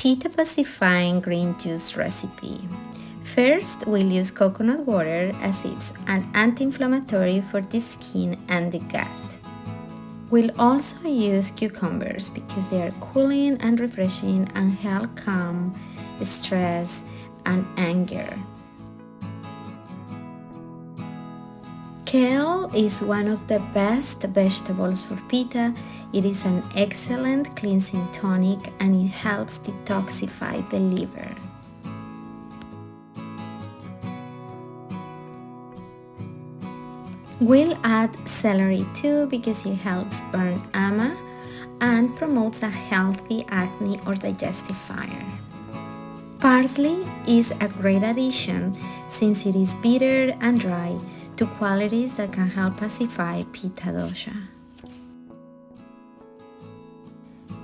Pitta pacifying green juice recipe. First, we'll use coconut water as it's an anti-inflammatory for the skin and the gut. We'll also use cucumbers because they are cooling and refreshing and help calm stress and anger. Kale is one of the best vegetables for Pitta. It is an excellent cleansing tonic and it helps detoxify the liver. We'll add celery too because it helps burn ama and promotes a healthy acne or digestive fire. Parsley is a great addition since it is bitter and dry, two qualities that can help pacify Pitta dosha.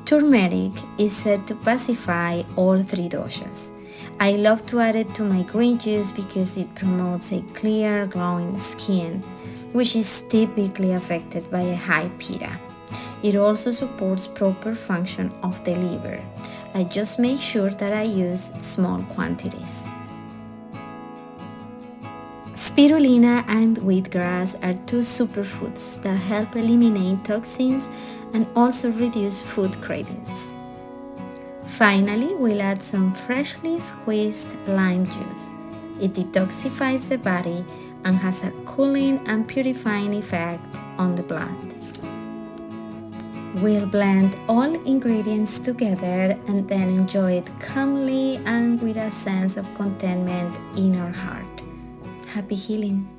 Turmeric is said to pacify all three doshas. I love to add it to my green juice because it promotes a clear, glowing skin, which is typically affected by a high Pitta. It also supports proper function of the liver. I just make sure that I use small quantities. Spirulina and wheatgrass are two superfoods that help eliminate toxins and also reduce food cravings. Finally, we'll add some freshly squeezed lime juice. It detoxifies the body and has a cooling and purifying effect on the blood. We'll blend all ingredients together and then enjoy it calmly and with a sense of contentment in our heart. Happy healing!